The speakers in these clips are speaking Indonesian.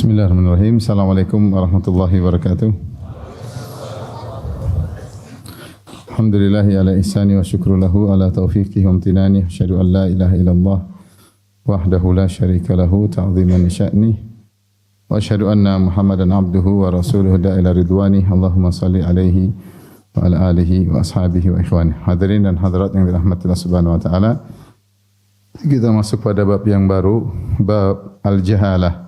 Bismillahirrahmanirrahim. Assalamualaikum warahmatullahi wabarakatuh. Alhamdulillahi ala ihsani wa syukru lahu ala taufiqihi wa amtinani. Asyhadu an la ilaha illallah wahdahu la syarika lahu ta'ziman sya'ni. Wa asyhadu anna Muhammadan abduhu wa rasuluhu da'ila ridwani. Allahumma salli alaihi wa ala alihi wa ashabihi wa ikhwani. Hadirin dan hadirat yang dirahmati Allah Subhanahu wa taala. Kita masuk pada bab yang baru, bab al-jahalah.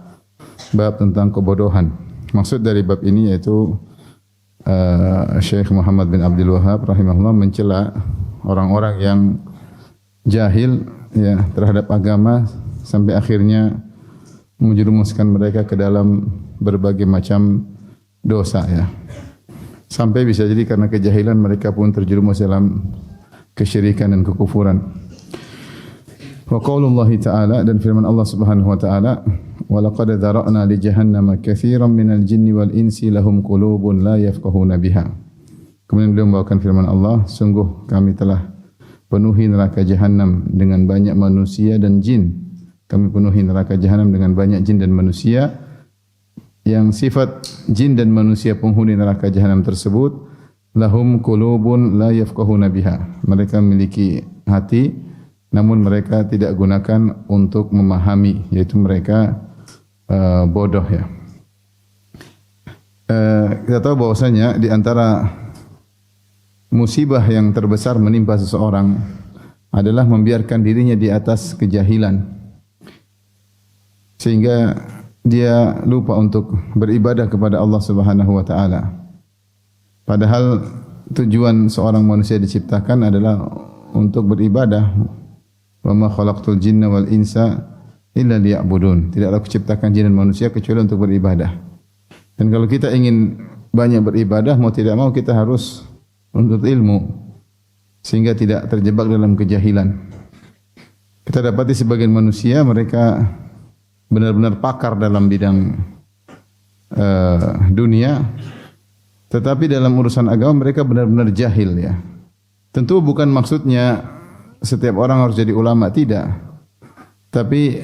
Bab tentang kebodohan. Maksud dari bab ini yaitu Syekh Muhammad bin Abdul Wahhab rahimahullah mencela orang-orang yang jahil ya terhadap agama sampai akhirnya menjerumuskan mereka ke dalam berbagai macam dosa ya. Sampai bisa jadi karena kejahilan mereka pun terjerumus dalam kesyirikan dan kekufuran. Wa qaulullahi ta'ala, dan firman Allah Subhanahu wa ta'ala, wa laqad dzara'na li jahannama katsiran minal jinni wal insi lahum qulubun la yafqahuna biha. Kemudian beliau membawakan firman Allah, sungguh kami telah penuhi neraka jahanam dengan banyak manusia dan jin. Kami penuhi neraka jahanam dengan banyak jin dan manusia. Yang sifat jin dan manusia penghuni neraka jahanam tersebut, lahum qulubun la yafqahuna biha. Mereka memiliki hati namun mereka tidak gunakan untuk memahami, yaitu mereka bodoh ya. Kita tahu bahwasanya di antara musibah yang terbesar menimpa seseorang adalah membiarkan dirinya di atas kejahilan, sehingga dia lupa untuk beribadah kepada Allah Subhanahu wa taala. Padahal tujuan seorang manusia diciptakan adalah untuk beribadah. Wa ma khalaqtul jinna wal insa illa liya'budun. Tidaklah kuciptakan jin dan manusia kecuali untuk beribadah. Dan kalau kita ingin banyak beribadah, mau tidak mau kita harus menuntut ilmu sehingga tidak terjebak dalam kejahilan. Kita dapati sebagian manusia mereka benar-benar pakar dalam bidang dunia, tetapi dalam urusan agama mereka benar-benar jahil ya. Tentu bukan maksudnya setiap orang harus jadi ulama, tidak. Tapi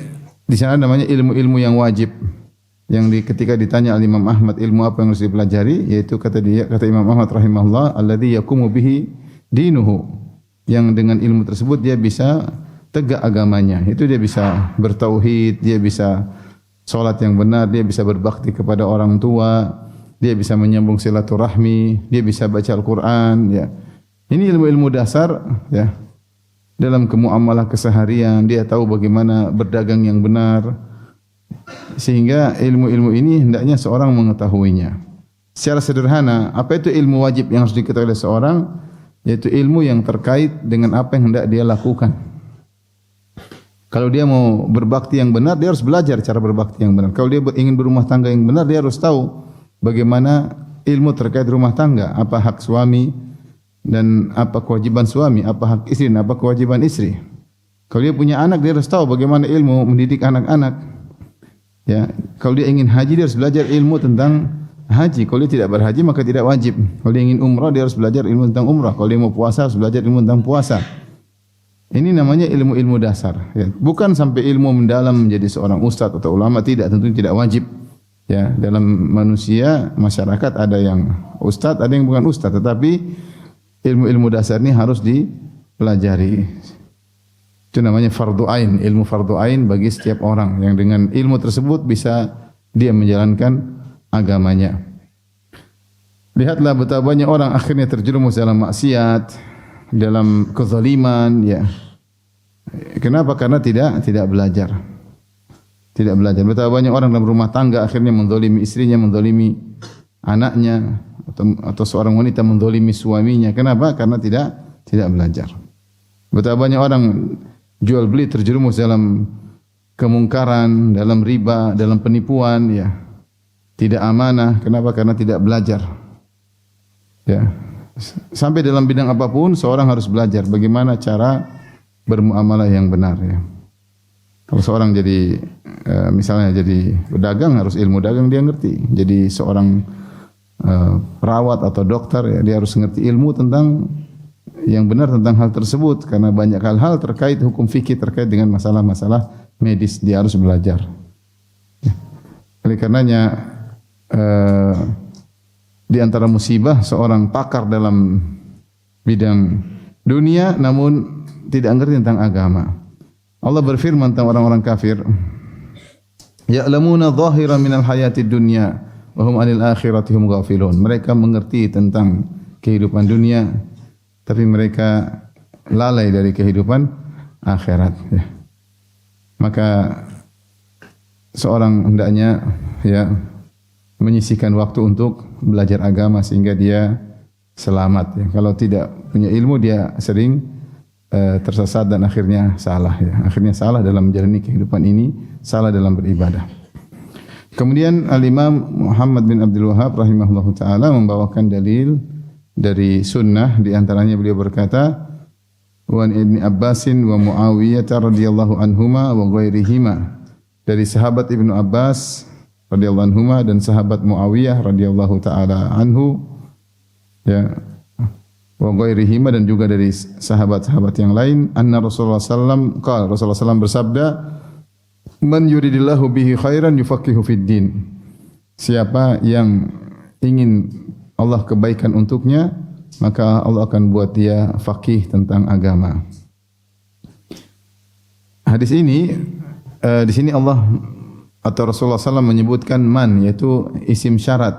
di sana namanya ilmu-ilmu yang wajib. Yang ketika ditanya Imam Ahmad ilmu apa yang harus dipelajari, yaitu kata Imam Ahmad rahimahullah, alladzi yaqumu bihi dinuhu. Yang dengan ilmu tersebut dia bisa tegak agamanya. Itu dia bisa bertauhid, dia bisa salat yang benar, dia bisa berbakti kepada orang tua, dia bisa menyambung silaturahmi, dia bisa baca Al-Qur'an ya. Ini ilmu-ilmu dasar ya. Dalam kemuamalah keseharian, dia tahu bagaimana berdagang yang benar. Sehingga ilmu-ilmu ini hendaknya seorang mengetahuinya. Secara sederhana, apa itu ilmu wajib yang harus diketahui oleh seorang? Yaitu ilmu yang terkait dengan apa yang hendak dia lakukan. Kalau dia mau berbakti yang benar, dia harus belajar cara berbakti yang benar. Kalau dia ingin berumah tangga yang benar, dia harus tahu bagaimana ilmu terkait rumah tangga. Apa hak suami, dan apa kewajiban suami, apa hak istri, dan apa kewajiban istri. Kalau dia punya anak, dia harus tahu bagaimana ilmu mendidik anak-anak. Ya, kalau dia ingin haji, dia harus belajar ilmu tentang haji. Kalau dia tidak berhaji, maka tidak wajib. Kalau dia ingin umrah, dia harus belajar ilmu tentang umrah. Kalau dia mau puasa, harus belajar ilmu tentang puasa. Ini namanya ilmu-ilmu dasar. Ya, bukan sampai ilmu mendalam menjadi seorang ustaz atau ulama, tidak. Tentunya tidak wajib. Ya, dalam manusia, masyarakat ada yang ustaz, ada yang bukan ustaz. Tetapi ilmu-ilmu dasar ini harus dipelajari. Itu namanya fardu ain, ilmu fardu ain bagi setiap orang yang dengan ilmu tersebut bisa dia menjalankan agamanya. Lihatlah betapa banyak orang akhirnya terjerumus dalam maksiat, dalam kezaliman ya. Kenapa? Karena tidak belajar. Tidak belajar. Betapa banyak orang dalam rumah tangga akhirnya menzalimi istrinya, menzalimi anaknya, atau seorang wanita mendolimi suaminya. Kenapa? Karena tidak belajar. Betapa banyak orang jual beli terjerumus dalam kemungkaran, dalam riba, dalam penipuan, ya, tidak amanah. Kenapa? Karena tidak belajar. Ya, sampai dalam bidang apapun seorang harus belajar bagaimana cara bermuamalah yang benar. Ya. Kalau seorang jadi misalnya jadi pedagang, harus ilmu dagang dia ngerti. Jadi seorang perawat atau dokter ya, dia harus ngerti ilmu tentang yang benar tentang hal tersebut, karena banyak hal-hal terkait hukum fikih terkait dengan masalah-masalah medis dia harus belajar. Ya. Oleh karenanya di antara musibah seorang pakar dalam bidang dunia namun tidak mengerti tentang agama. Allah berfirman tentang orang-orang kafir, ya'lamuna dhahiran minal hayatid dunya wa hum 'anil akhirati hum ghafilun. Mereka mengerti tentang kehidupan dunia tapi mereka lalai dari kehidupan akhirat. Ya. Maka seorang hendaknya menyisihkan waktu untuk belajar agama sehingga dia selamat. Ya. Kalau tidak punya ilmu dia sering tersesat dan akhirnya salah. Ya. Akhirnya salah dalam menjalani kehidupan ini, salah dalam beribadah. Kemudian Al-Imam Muhammad bin Abdul Wahhab rahimahullahu taala membawakan dalil dari sunnah, di antaranya beliau berkata, wa Ibnu Abbasin wa Muawiyah radhiyallahu anhuma wa ghairihima, dari sahabat Ibnu Abbas radhiyallahu anhuma dan sahabat Muawiyah radhiyallahu taala anhu, ya, wa ghairihima, dan juga dari sahabat-sahabat yang lain, anna Rasulullah sallallahu alaihi wasallam bersabda, man yuridillahu bihi khairan yufaqihu fid din. Siapa yang ingin Allah kebaikan untuknya, maka Allah akan buat dia faqih tentang agama. Hadis ini di sini Allah atau Rasulullah SAW menyebutkan man, yaitu isim syarat.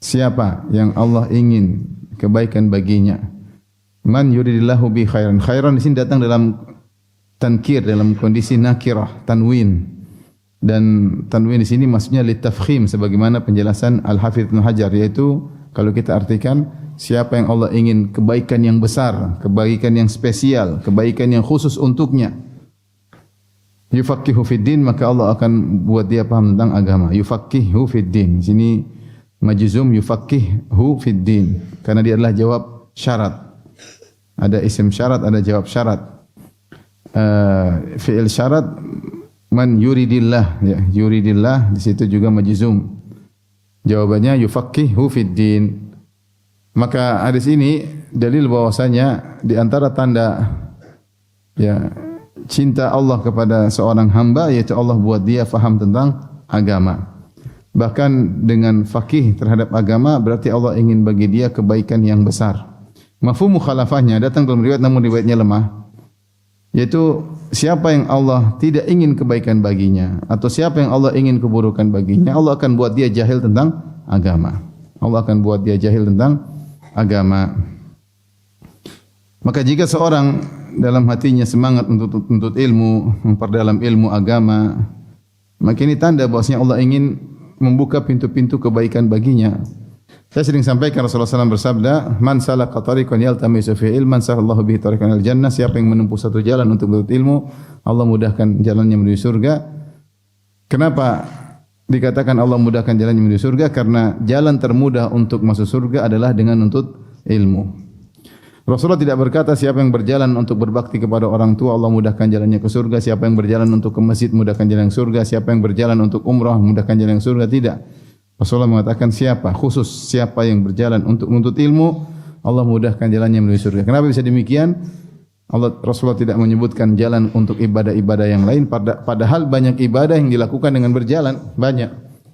Siapa yang Allah ingin kebaikan baginya. Man yuridillahu bi khairan. Khairan di sini datang dalam tankir, dalam kondisi nakirah, tanwin. Dan tanwin di sini maksudnya litafkhim, sebagaimana penjelasan Al-Hafidz Ibnu Hajar, yaitu kalau kita artikan, siapa yang Allah ingin kebaikan yang besar, kebaikan yang spesial, kebaikan yang khusus untuknya, yufaqihu fid din, maka Allah akan buat dia paham tentang agama. Yufaqihu fid din. Di sini majzum yufaqihu fid din, karena dia adalah jawab syarat. Ada isim syarat, ada jawab syarat. Fi'il syarat man yuridillah, ya, yuridillah di situ juga majzum. Jawabannya yufaqihu fid din. Maka hadis ini dalil bahwasanya di antara tanda cinta Allah kepada seorang hamba, yaitu Allah buat dia faham tentang agama. Bahkan dengan faqih terhadap agama berarti Allah ingin bagi dia kebaikan yang besar. Mafhum mukhalafahnya datang dalam riwayat namun riwayatnya lemah, yaitu siapa yang Allah tidak ingin kebaikan baginya atau siapa yang Allah ingin keburukan baginya, Allah akan buat dia jahil tentang agama. Allah akan buat dia jahil tentang agama. Maka jika seorang dalam hatinya semangat untuk menuntut ilmu, memperdalam ilmu agama, maka ini tanda bahwasanya Allah ingin membuka pintu-pintu kebaikan baginya. Saya sering sampaikan Rasulullah SAW bersabda, man salaka tariqan yaltamisu fihi ilman sahalallahu bihi tariqan al jannah. Siapa yang menempuh satu jalan untuk menuntut ilmu, Allah mudahkan jalannya menuju surga. Kenapa dikatakan Allah mudahkan jalannya menuju surga? Karena jalan termudah untuk masuk surga adalah dengan menuntut ilmu. Rasulullah tidak berkata siapa yang berjalan untuk berbakti kepada orang tua Allah mudahkan jalannya ke surga, siapa yang berjalan untuk ke masjid mudahkan jalan ke surga, siapa yang berjalan untuk umrah mudahkan jalan ke surga. Tidak. Rasulullah mengatakan khusus siapa yang berjalan untuk menuntut ilmu, Allah mudahkan jalannya menuju surga. Kenapa bisa demikian? Rasulullah tidak menyebutkan jalan untuk ibadah-ibadah yang lain, padahal banyak ibadah yang dilakukan dengan berjalan, banyak.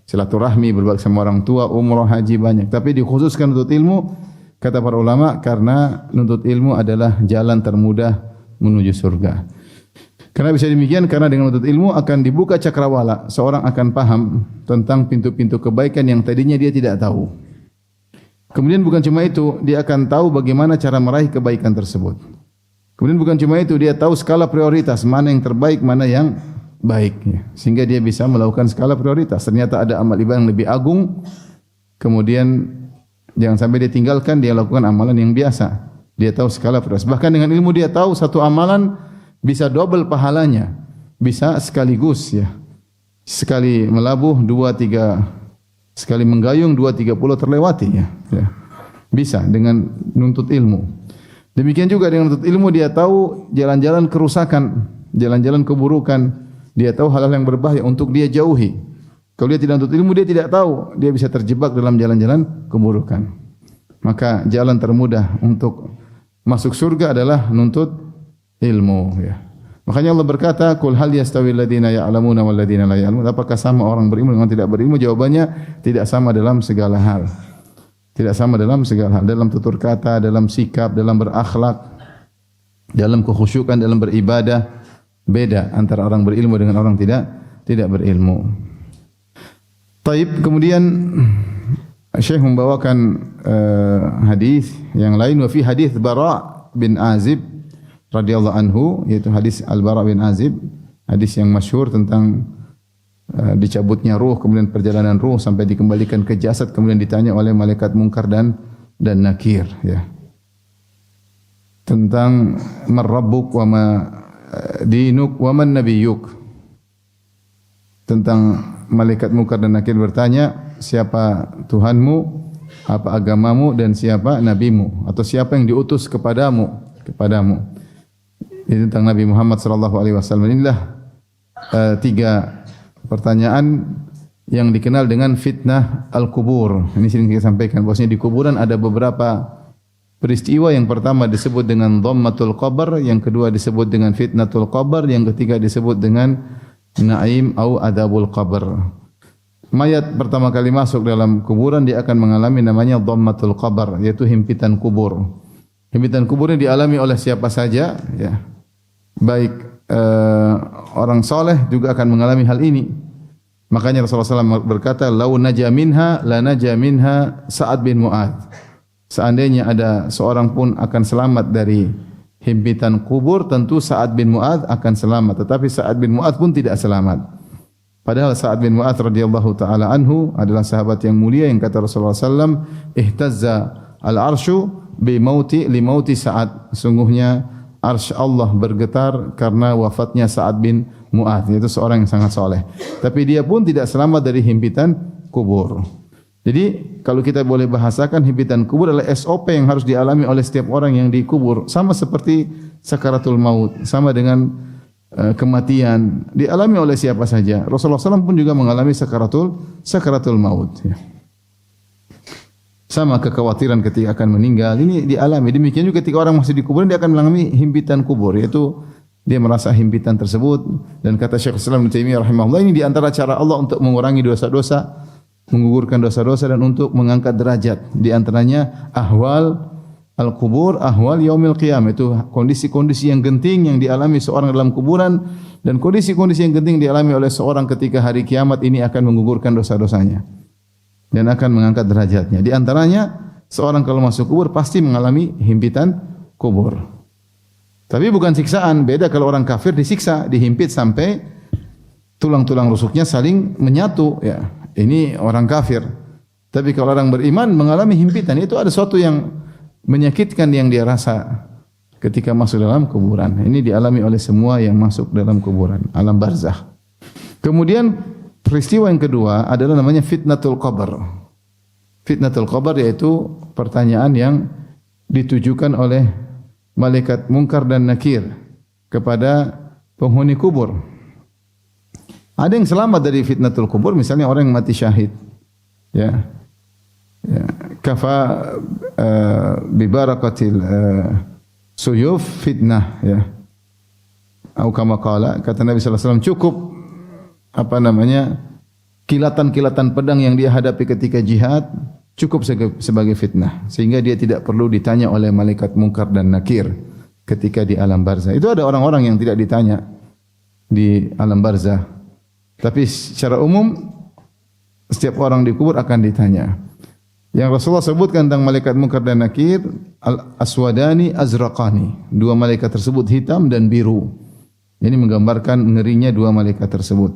Silaturahmi, berbakti sama orang tua, umrah, haji, banyak. Tapi dikhususkan untuk ilmu, kata para ulama, karena menuntut ilmu adalah jalan termudah menuju surga. Kenapa bisa demikian? Karena dengan menuntut ilmu akan dibuka cakrawala. Seorang akan paham tentang pintu-pintu kebaikan yang tadinya dia tidak tahu. Kemudian bukan cuma itu, dia akan tahu bagaimana cara meraih kebaikan tersebut. Kemudian bukan cuma itu, dia tahu skala prioritas, mana yang terbaik, mana yang baik. Sehingga dia bisa melakukan skala prioritas. Ternyata ada amal ibadah yang lebih agung, kemudian jangan sampai dia tinggalkan, dia lakukan amalan yang biasa. Dia tahu skala prioritas. Bahkan dengan ilmu dia tahu satu amalan bisa double pahalanya, bisa sekaligus sekali melabuh 2-3, sekali menggayung 2-30 terlewati bisa dengan nuntut ilmu. Demikian juga dengan nuntut ilmu dia tahu jalan-jalan kerusakan, jalan-jalan keburukan, dia tahu hal-hal yang berbahaya untuk dia jauhi. Kalau dia tidak nuntut ilmu dia tidak tahu, dia bisa terjebak dalam jalan-jalan keburukan. Maka jalan termudah untuk masuk surga adalah nuntut ilmu. Makanya Allah berkata, "Qul hal yastawil ladzina ya'lamuna wal ladzina la ya'lamun?" Apakah sama orang berilmu dengan tidak berilmu? Jawabannya tidak sama dalam segala hal. Tidak sama dalam segala hal, dalam tutur kata, dalam sikap, dalam berakhlak, dalam kekhusyukan, dalam beribadah. Beda antara orang berilmu dengan orang tidak berilmu. Taib, kemudian Syekh membawakan hadis yang lain, wa fi hadis Bara bin Azib radhiyallahu anhu, yaitu hadis Al-Bara bin Azib, hadis yang masyhur tentang dicabutnya ruh, kemudian perjalanan ruh sampai dikembalikan ke jasad, kemudian ditanya oleh malaikat Munkar dan Nakir, ya. Tentang man rabbuk wa ma dinuk wa man nabiyyuk. Tentang malaikat Munkar dan Nakir bertanya, siapa Tuhanmu, apa agamamu, dan siapa nabimu, atau siapa yang diutus kepadamu. Ini tentang Nabi Muhammad sallallahu alaihi wasallam. Inilah tiga pertanyaan yang dikenal dengan fitnah al-kubur. Ini sering kita sampaikan bahwasanya di kuburan ada beberapa peristiwa. Yang pertama disebut dengan dhammatul qabr, yang kedua disebut dengan fitnatul qabr, yang ketiga disebut dengan na'im atau adabul qabr. Mayat pertama kali masuk dalam kuburan dia akan mengalami namanya dhammatul qabr, yaitu himpitan kubur. Himpitan kubur ini dialami oleh siapa saja, ya. Baik orang soleh juga akan mengalami hal ini. Makanya Rasulullah SAW berkata, "Lau naja minha la naja minha Sa'ad bin Mu'adz." Seandainya ada seorang pun akan selamat dari himpitan kubur, tentu Sa'ad bin Mu'adz akan selamat. Tetapi Sa'ad bin Mu'adz pun tidak selamat. Padahal Sa'ad bin Mu'adz radhiyallahu taala anhu adalah sahabat yang mulia yang kata Rasulullah SAW, "Ihtazza al-arsyu bi mauti li mauti Sa'ad." Sungguhnya arsy Allah bergetar karena wafatnya Sa'ad bin Mu'adz, yaitu seorang yang sangat soleh. Tapi dia pun tidak selamat dari himpitan kubur. Jadi kalau kita boleh bahasakan, himpitan kubur adalah SOP yang harus dialami oleh setiap orang yang dikubur. Sama seperti sakaratul maut, sama dengan kematian dialami oleh siapa saja. Rasulullah SAW pun juga mengalami sakaratul maut. Ya. Sama kekhawatiran ketika akan meninggal, ini dialami. Demikian juga ketika orang masih di kuburan, dia akan mengalami himpitan kubur, yaitu dia merasa himpitan tersebut. Dan kata Syekh Islam Ibnu Taimiyah rahimahullah, ini di antara cara Allah untuk mengurangi dosa-dosa, menggugurkan dosa-dosa, dan untuk mengangkat derajat. Di antaranya ahwal al-kubur, ahwal yaumil qiyamah, itu kondisi-kondisi yang genting yang dialami seorang dalam kuburan, dan kondisi-kondisi yang genting dialami oleh seorang ketika hari kiamat. Ini akan menggugurkan dosa-dosanya dan akan mengangkat derajatnya. Di antaranya, seorang kalau masuk kubur pasti mengalami himpitan kubur. Tapi bukan siksaan. Beda kalau orang kafir disiksa, dihimpit sampai tulang-tulang rusuknya saling menyatu. Ya, ini orang kafir. Tapi kalau orang beriman mengalami himpitan, itu ada sesuatu yang menyakitkan yang dia rasa ketika masuk dalam kuburan. Ini dialami oleh semua yang masuk dalam kuburan, alam barzakh. Kemudian peristiwa yang kedua adalah namanya fitnatul qabr. Fitnatul qabr yaitu pertanyaan yang ditujukan oleh malaikat Munkar dan Nakir kepada penghuni kubur. Ada yang selamat dari fitnatul kubur, misalnya orang yang mati syahid. Ya. Ya. Kafa bi barakatil suyuf fitnah, ya. Atau kama qala, kata Nabi sallallahu alaihi wasallam, cukup kilatan-kilatan pedang yang dia hadapi ketika jihad cukup sebagai fitnah, sehingga dia tidak perlu ditanya oleh malaikat Munkar dan Nakir ketika di alam barzah. Itu ada orang-orang yang tidak ditanya di alam barzah, tapi secara umum setiap orang di kubur akan ditanya. Yang Rasulullah sebutkan tentang malaikat Munkar dan Nakir, al-aswadani azraqani, dua malaikat tersebut hitam dan biru. Ini menggambarkan ngerinya dua malaikat tersebut.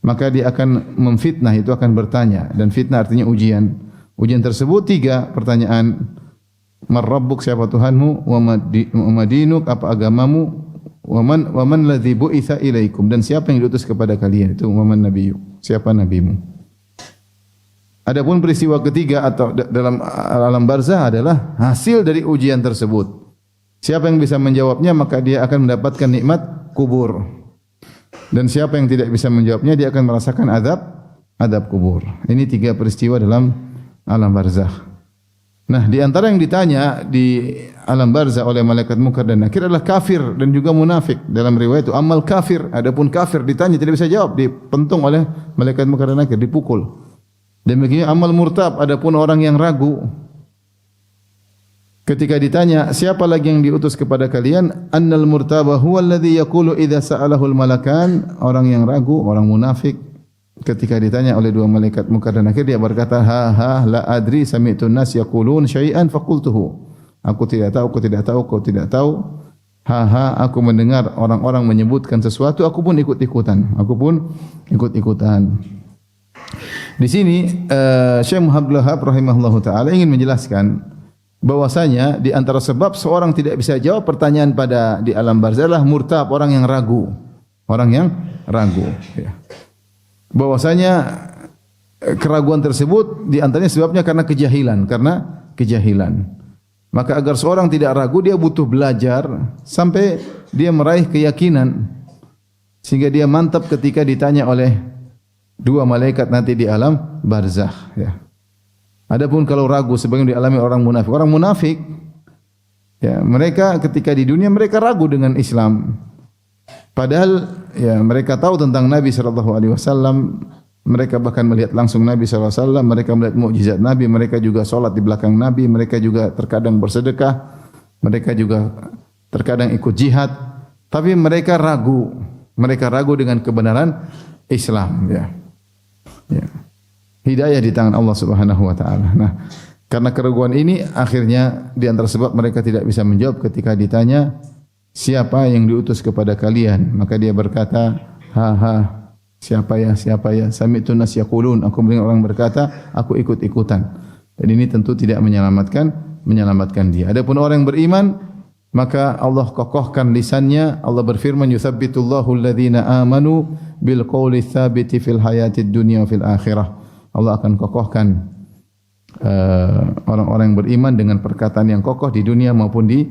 Maka dia akan memfitnah, itu akan bertanya, dan fitnah artinya ujian. Ujian tersebut tiga pertanyaan. Man rabbuk, siapa Tuhanmu, wa madinuk, apa agamamu, wa man ladzi bu'itsa ilaikum, dan siapa yang diutus kepada kalian, itu wa man nabiyyuk, siapa nabimu. Adapun peristiwa ketiga atau dalam alam barzah adalah hasil dari ujian tersebut. Siapa yang bisa menjawabnya, maka dia akan mendapatkan nikmat kubur. Dan siapa yang tidak bisa menjawabnya, dia akan merasakan azab kubur. Ini tiga peristiwa dalam alam barzakh. Nah, di antara yang ditanya di alam barzah oleh malaikat munkar dan nakir adalah kafir dan juga munafik. Dalam riwayat itu amal kafir, adapun kafir ditanya tidak bisa jawab, dipentung oleh malaikat munkar dan nakir, dipukul. Demikian amal murtab, adapun orang yang ragu. Ketika ditanya, siapa lagi yang diutus kepada kalian? Annal murtaba huwa alladhi yaqulu idza sa'alahul malakan, orang yang ragu, orang munafik. Ketika ditanya oleh dua malaikat munkar dan nakir, dia berkata, ha la adri sami'tu an-nas yaqulun syai'an faqultuhu. Aku tidak tahu, aku tidak tahu, aku tidak tahu. Aku mendengar orang-orang menyebutkan sesuatu, aku pun ikut-ikutan. Di sini Syekh Muhammad Wahab rahimahullahu taala ingin menjelaskan bahwasanya di antara sebab seorang tidak bisa jawab pertanyaan pada di alam barzah adalah murtab, orang yang ragu. Ya. Bahwasanya keraguan tersebut di antaranya sebabnya karena kejahilan. Maka agar seorang tidak ragu, dia butuh belajar sampai dia meraih keyakinan sehingga dia mantap ketika ditanya oleh dua malaikat nanti di alam barzah, ya. Adapun kalau ragu sebagaimana dialami orang munafik ya, mereka ketika di dunia mereka ragu dengan Islam. Padahal ya mereka tahu tentang Nabi sallallahu alaihi wasallam, mereka bahkan melihat langsung Nabi sallallahu alaihi wasallam, mereka melihat mukjizat Nabi, mereka juga salat di belakang Nabi, mereka juga terkadang bersedekah, mereka juga terkadang ikut jihad, tapi mereka ragu dengan kebenaran Islam, ya. Ya. Hidayah di tangan Allah Subhanahu wa taala. Nah, karena keraguan ini akhirnya di antara sebab mereka tidak bisa menjawab ketika ditanya siapa yang diutus kepada kalian, maka dia berkata, siapa ya, sami'tu nas yaqulun, aku mendengar orang berkata, aku ikut-ikutan. Dan ini tentu tidak menyelamatkan dia. Adapun orang yang beriman, maka Allah kokohkan lisannya. Allah berfirman, yutsabbitullahu alladhina amanu bil qawli tsabiti fil hayatid dunya wa fil akhirah. Allah akan kokohkan orang-orang yang beriman dengan perkataan yang kokoh di dunia maupun di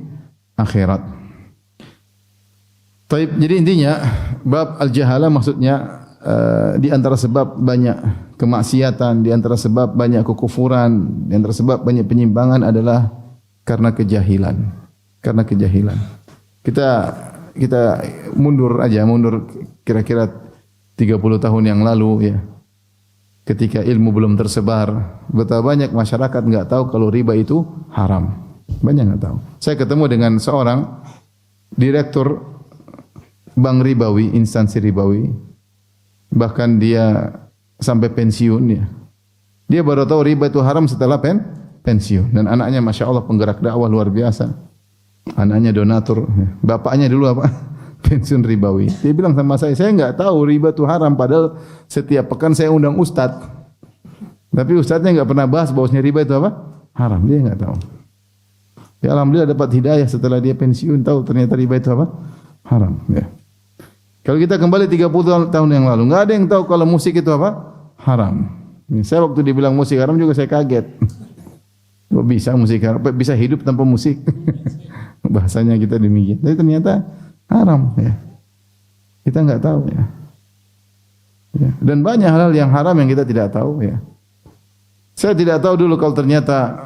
akhirat. Baik, jadi intinya bab al-jahalah maksudnya di antara sebab banyak kemaksiatan, di antara sebab banyak kekufuran, di antara sebab banyak penyimpangan adalah karena kejahilan. Kita mundur kira-kira 30 tahun yang lalu, ya. Ketika ilmu belum tersebar, betapa banyak masyarakat enggak tahu kalau riba itu haram. Banyak enggak tahu. Saya ketemu dengan seorang direktur bank ribawi, instansi ribawi. Bahkan dia sampai pensiun, ya. Dia baru tahu riba itu haram setelah pensiun. Dan anaknya Masya Allah penggerak dakwah luar biasa. Anaknya donatur. Bapaknya dulu apa? Pensiun ribawi. Dia bilang sama saya enggak tahu riba itu haram, padahal setiap pekan saya undang ustaz. Tapi ustaznya enggak pernah bahas bahwasanya riba itu apa? Haram. Dia enggak tahu. Ya alhamdulillah dapat hidayah setelah dia pensiun, tahu ternyata riba itu apa? Haram, ya. Kalau kita kembali 30 tahun yang lalu, enggak ada yang tahu kalau musik itu apa? Haram. Saya waktu dibilang musik haram juga saya kaget. Kok bisa musik haram? Bisa hidup tanpa musik? Bahasanya kita demikian. Tapi ternyata haram, ya. Kita enggak tahu, ya. Ya. Dan banyak hal yang haram yang kita tidak tahu, ya. Saya tidak tahu dulu kalau ternyata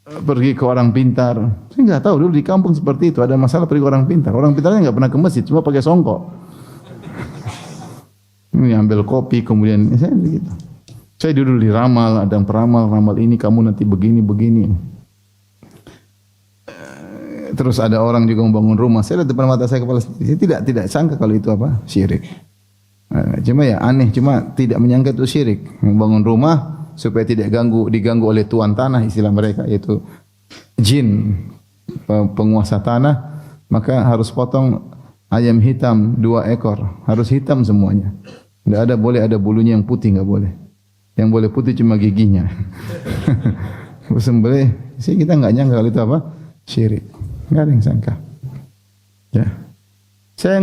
pergi ke orang pintar. Saya enggak tahu dulu di kampung seperti itu ada masalah pergi ke orang pintar. Orang pintarnya enggak pernah ke masjid, cuma pakai songkok. Ini ambil kopi kemudian saya begitu. Saya dulu diramal, ada yang peramal, ramal ini kamu nanti begini. Terus ada orang juga membangun rumah. Saya lihat depan mata saya kepala, saya tidak sangka kalau itu apa? Syirik. Cuma ya aneh, cuma tidak menyangka itu syirik. Membangun rumah supaya tidak diganggu oleh tuan tanah, istilah mereka yaitu jin, penguasa tanah, maka harus potong ayam hitam 2 ekor, harus hitam semuanya. Tidak boleh ada bulunya yang putih, enggak boleh. Yang boleh putih cuma giginya. Sembelih, sih kita enggak nyangka kalau itu apa? Syirik. Enggak ada yang sangka. Ya. Saya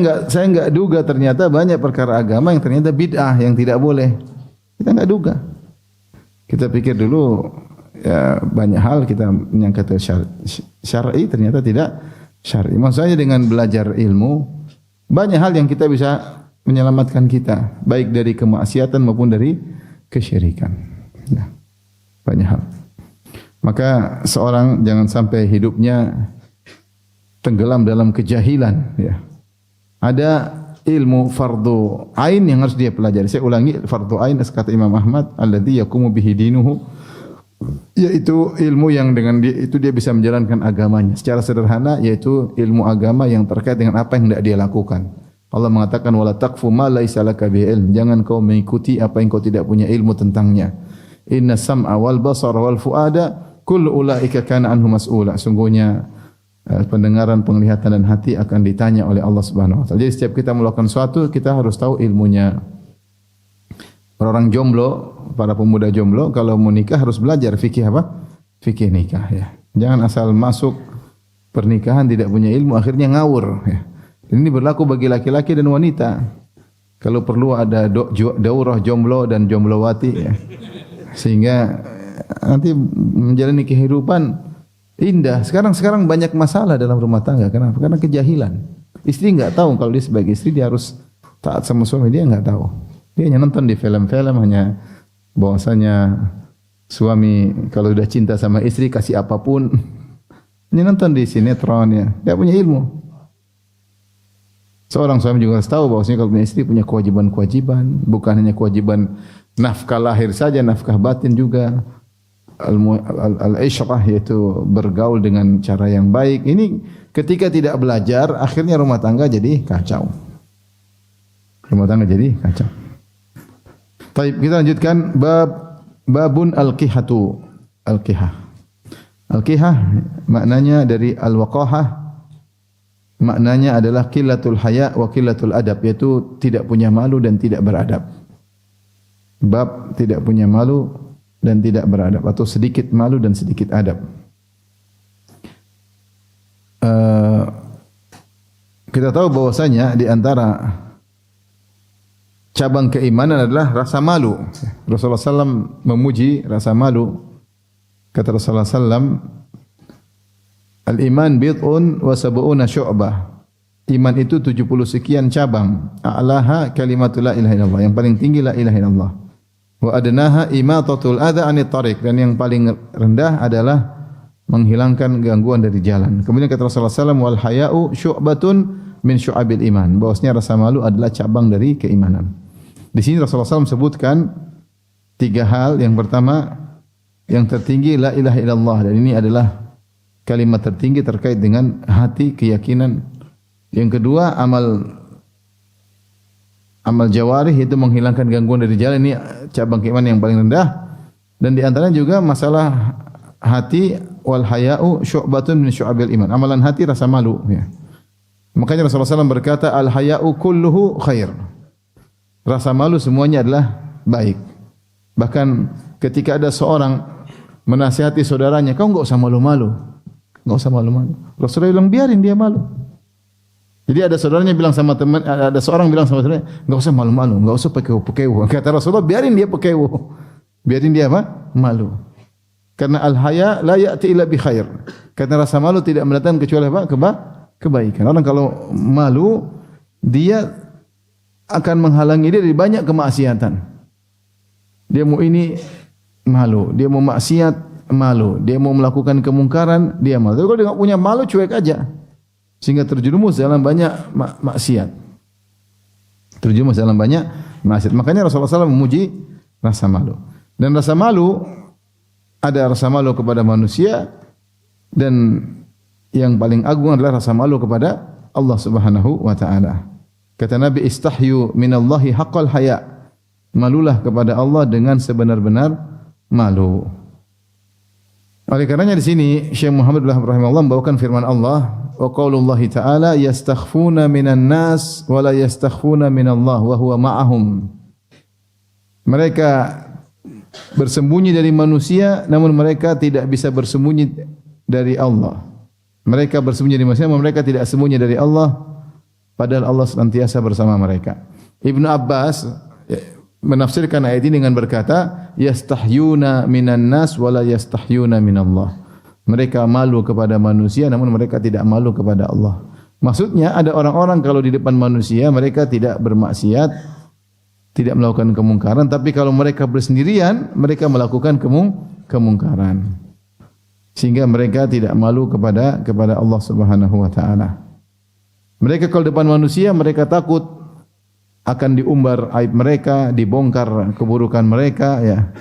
enggak duga ternyata banyak perkara agama yang ternyata bid'ah, yang tidak boleh. Kita enggak duga. Kita pikir dulu ya banyak hal kita menyangka itu syar'i, ternyata tidak syar'i. Maksudnya dengan belajar ilmu banyak hal yang kita bisa menyelamatkan kita, baik dari kemaksiatan maupun dari kesyirikan. Ya. Banyak hal. Maka seorang jangan sampai hidupnya tenggelam dalam kejahilan. Ya. Ada ilmu fardu ain yang harus dia pelajari. Saya ulangi, fardu ain kata Imam Ahmad, alladzi yaqumu bihi dinuhu, yaitu ilmu yang dengan dia itu dia bisa menjalankan agamanya. Secara sederhana yaitu ilmu agama yang terkait dengan apa yang hendak dia lakukan. Allah mengatakan wala taqfu ma laisa laka bihi ilm. Jangan kau mengikuti apa yang kau tidak punya ilmu tentangnya. Inna sam'a wal basara wal fuada kullu ulaika kana anhu mas'ula. Sungguhnya pendengaran, penglihatan dan hati akan ditanya oleh Allah Subhanahu wa taala. Jadi setiap kita melakukan sesuatu kita harus tahu ilmunya. Orang jomblo, para pemuda jomblo kalau mau nikah harus belajar fikih apa? Fikih nikah ya. Jangan asal masuk pernikahan tidak punya ilmu akhirnya ngawur ya. Ini berlaku bagi laki-laki dan wanita. Kalau perlu ada daurah jomblo dan jomblowati ya. Sehingga nanti menjalani kehidupan indah. Sekarang banyak masalah dalam rumah tangga. Kenapa? Karena kejahilan. Istri enggak tahu kalau dia sebagai istri dia harus taat sama suami, dia enggak tahu. Dia hanya nonton di film-film hanya bahwasanya suami kalau sudah cinta sama istri kasih apapun. Hanya nonton di sinetron ya. Dia punya ilmu. Seorang suami juga harus tahu bahwasanya kalau punya istri punya kewajiban-kewajiban, bukan hanya kewajiban nafkah lahir saja, nafkah batin juga. Al-ishrah yaitu bergaul dengan cara yang baik. Ini ketika tidak belajar akhirnya rumah tangga jadi kacau. Rumah tangga jadi kacau. Baik, kita lanjutkan babun al-qihatu. Al-qihah. Al-qihah maknanya dari al-waqahah. Maknanya adalah qillatul haya wa qillatul adab, yaitu tidak punya malu dan tidak beradab. Bab tidak punya malu dan tidak beradab, atau sedikit malu dan sedikit adab. Kita tahu bahwasanya di antara cabang keimanan adalah rasa malu. Rasulullah SAW memuji rasa malu. Kata Rasulullah SAW, al-iman bid'un wa sab'una syu'bah. Iman itu 70 sekian cabang. A'laha kalimatul la ilaha illallah. Yang paling tinggi la ilaha illallah. Wa adnaha imatatul adza 'anit thariq, dan yang paling rendah adalah menghilangkan gangguan dari jalan. Kemudian kata Rasulullah SAW, wal haya'u syu'batun min syu'abil iman. Bahwasanya rasa malu adalah cabang dari keimanan. Di sini Rasulullah SAW sebutkan 3 hal. Yang pertama, yang tertinggi la ilaha illallah, dan ini adalah kalimat tertinggi terkait dengan hati, keyakinan. Yang kedua, amal jawarih, itu menghilangkan gangguan dari jalan. Ini cabang keimanan yang paling rendah. Dan di antaranya juga masalah hati, wal haya'u syu'batun min syu'abil iman. Amalan hati rasa malu ya. Makanya Rasulullah SAW berkata, al haya'u kulluhu khair. Rasa malu semuanya adalah baik. Bahkan ketika ada seorang menasihati saudaranya, kau enggak usah malu-malu. Enggak usah malu-malu. Rasulullah bilang, biarin dia malu. Jadi ada saudaranya bilang sama teman, ada seorang bilang sama saudaranya, enggak usah malu-malu, enggak usah pekewu-pekewu. Kata Rasulullah, biarin dia pekewu. Biarin dia apa? Malu. Karena al-haya la ya'ti illa bi khair. Karena rasa malu tidak mendatangkan kecuali apa? Kebaikan. Orang kalau malu, dia akan menghalangi dia dari banyak kemaksiatan. Dia mau ini malu, dia mau maksiat malu, dia mau melakukan kemungkaran dia malu. Tapi kalau dia enggak punya malu, cuek aja. Sehingga terjerumus dalam banyak maksiat. Terjerumus dalam banyak maksiat. Makanya Rasulullah SAW memuji rasa malu. Dan rasa malu, ada rasa malu kepada manusia, dan yang paling agung adalah rasa malu kepada Allah Subhanahu wa taala. Kata Nabi, istahyu minallahi haqqal haya. Malulah kepada Allah dengan sebenar-benar malu. Oleh karenanya di sini Syekh Muhammad rahimahullah membawakan firman Allah, wa qaulullahi ta'ala yastakhfuna minan nas wa la yastakhfuna minallah wa huwa ma'ahum. Mereka bersembunyi dari manusia, namun mereka tidak bisa bersembunyi dari Allah. Mereka bersembunyi dari manusia, namun mereka tidak sembunyi dari Allah, padahal Allah senantiasa bersama mereka. Ibnu Abbas menafsirkan ayat ini dengan berkata, yastahyuna minan nas wa la yastahyuna minallah. Mereka malu kepada manusia, namun mereka tidak malu kepada Allah. Maksudnya ada orang-orang kalau di depan manusia mereka tidak bermaksiat, tidak melakukan kemungkaran, tapi kalau mereka bersendirian mereka melakukan kemungkaran. sehingga mereka tidak malu kepada Allah Subhanahu wa taala. Mereka kalau depan manusia mereka takut akan diumbar aib mereka, dibongkar keburukan mereka ya.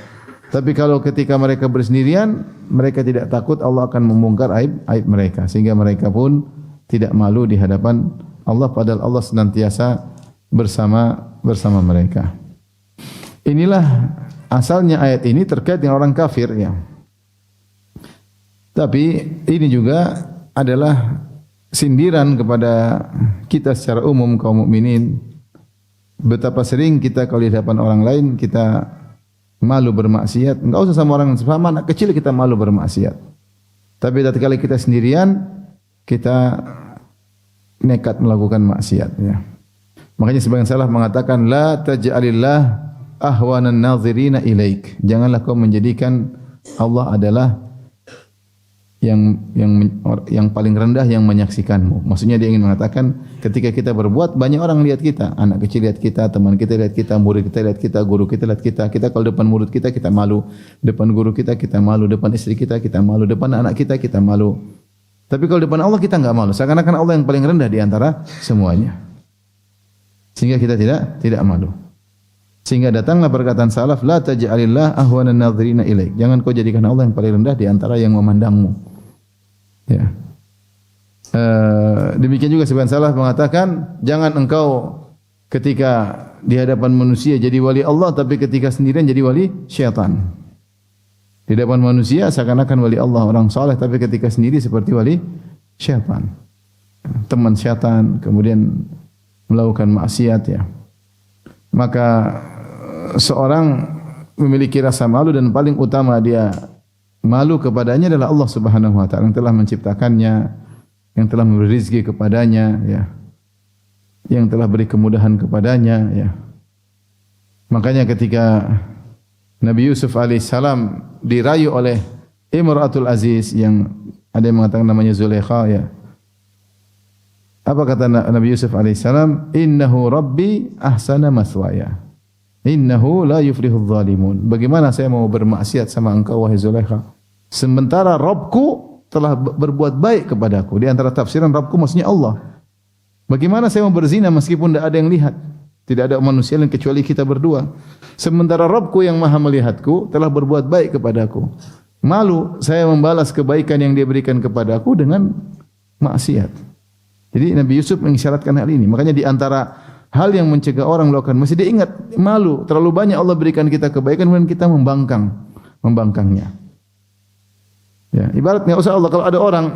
Tapi kalau ketika mereka bersendirian, mereka tidak takut Allah akan membongkar aib mereka, sehingga mereka pun tidak malu di hadapan Allah, padahal Allah senantiasa bersama mereka. Inilah asalnya ayat ini terkait dengan orang kafir ya. Tapi ini juga adalah sindiran kepada kita secara umum kaum mukminin. Betapa sering kita kalau di hadapan orang lain kita malu bermaksiat. Enggak usah sama orang sama anak kecil kita malu bermaksiat. Tapi tatkala kita sendirian kita nekat melakukan maksiat ya. Makanya sebagian salaf mengatakan la taj'alillah ahwanan nazirina ilaik. Janganlah kau menjadikan Allah adalah yang paling rendah yang menyaksikanmu. Maksudnya dia ingin mengatakan ketika kita berbuat banyak orang lihat kita, anak kecil lihat kita, teman kita lihat kita, murid kita lihat kita, guru kita lihat kita. Kita kalau depan murid kita malu, depan guru kita malu, depan istri kita malu, depan anak kita malu. Tapi kalau depan Allah kita enggak malu. Seakan-akan Allah yang paling rendah di antara semuanya. Sehingga kita tidak malu. Sehingga datanglah perkataan salaf, la taj'alillah ahwanan nadhirina ilaik. Jangan kau jadikan Allah yang paling rendah di antara yang memandangmu. Ya. Demikian juga sebagian salaf mengatakan, jangan engkau ketika di hadapan manusia jadi wali Allah, tapi ketika sendirian jadi wali syaitan. Di hadapan manusia seakan-akan wali Allah, orang saleh, tapi ketika sendiri seperti wali syaitan. Teman syaitan, kemudian melakukan maksiat ya. Maka seorang memiliki rasa malu dan paling utama dia malu kepadanya adalah Allah Subhanahu wa taala yang telah menciptakannya, yang telah memberi rezeki kepadanya ya. Yang telah beri kemudahan kepadanya ya. Makanya ketika Nabi Yusuf alaihissalam dirayu oleh Imratul Aziz yang ada yang mengatakan namanya Zulaikha ya. Apa kata Nabi Yusuf alaihissalam? Innahu Rabbi ahsana maswaya. Innahu la yuflihudz zalimun. Bagaimana saya mau bermaksiat sama engkau wahai Zulaikha? Sementara Rabbku telah berbuat baik kepadaku. Di antara tafsiran Rabbku maksudnya Allah. Bagaimana saya mau berzina meskipun tidak ada yang lihat? Tidak ada manusia lain kecuali kita berdua. Sementara Rabbku yang maha melihatku telah berbuat baik kepadaku. Malu saya membalas kebaikan yang dia berikan kepadaku dengan maksiat. Jadi Nabi Yusuf mengisyaratkan hal ini. Makanya di antara hal yang mencegah orang melakukan mesti dia ingat malu. Terlalu banyak Allah berikan kita kebaikan dan kita membangkangnya. Ya, ibarat enggak usah Allah kalau ada orang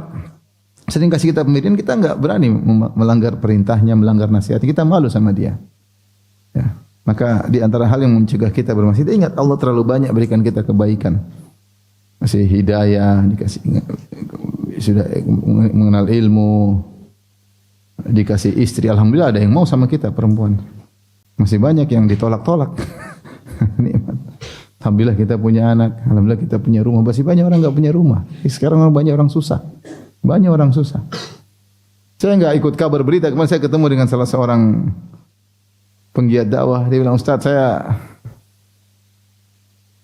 sering kasih kita pemberian kita enggak berani melanggar perintahnya, melanggar nasihat, kita malu sama dia. Ya, maka di antara hal yang mencegah kita bermaksiat, ingat Allah terlalu banyak berikan kita kebaikan. Kasih hidayah, dikasih sudah mengenal ilmu, dikasih istri, alhamdulillah ada yang mau sama kita perempuan. Masih banyak yang ditolak-tolak. Nikmat. Alhamdulillah kita punya anak, alhamdulillah kita punya rumah. Masih banyak orang enggak punya rumah. Sekarang banyak orang susah. Banyak orang susah. Saya enggak ikut kabar berita, kemarin saya ketemu dengan salah seorang penggiat dakwah. Dia bilang, "Ustaz, saya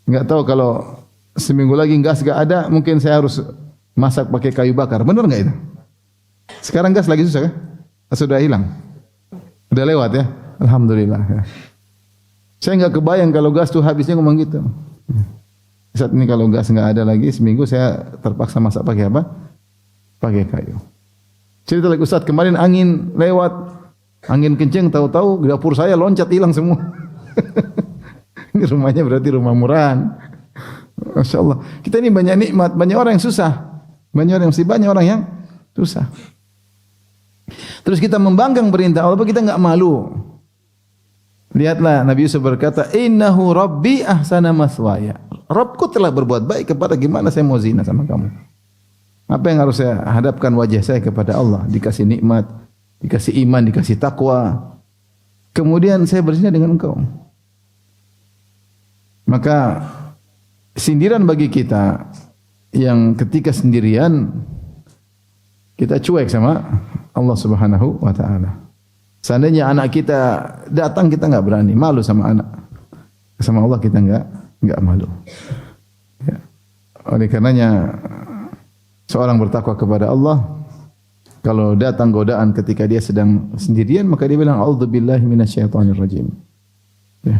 enggak tahu kalau seminggu lagi gas enggak ada, mungkin saya harus masak pakai kayu bakar." Benar enggak itu? Sekarang gas lagi susah kan? Sudah hilang. Sudah lewat ya. Alhamdulillah ya. Saya enggak kebayang kalau gas tuh habisnya ngomong gitu. Saat ini kalau gas enggak ada lagi seminggu saya terpaksa masak pakai apa? Pakai kayu. Cerita lagi Ustaz, kemarin angin lewat, angin kenceng, tahu-tahu dapur saya loncat hilang semua. Ini rumahnya berarti rumah murahan. Masya Allah. Kita ini banyak nikmat, banyak orang yang susah. Banyak orang yang susah. Terus kita membanggang perintah Allah, kita enggak malu. Lihatlah Nabi Yusuf berkata, "Innahu Rabbi ahsana maswaya." Rabbku telah berbuat baik kepada, gimana saya mau zina sama kamu? Apa yang harus saya hadapkan wajah saya kepada Allah? Dikasih nikmat, dikasih iman, dikasih takwa. Kemudian saya berzina dengan engkau. Maka sindiran bagi kita yang ketika sendirian kita cuek sama Allah Subhanahu wa taala. Seandainya anak kita datang kita enggak berani, malu sama anak. Sama Allah kita enggak malu. Ya. Oleh karenanya seorang bertakwa kepada Allah, kalau datang godaan ketika dia sedang sendirian, maka dia bilang a'udzubillahi minasyaitonir rajim. Ya.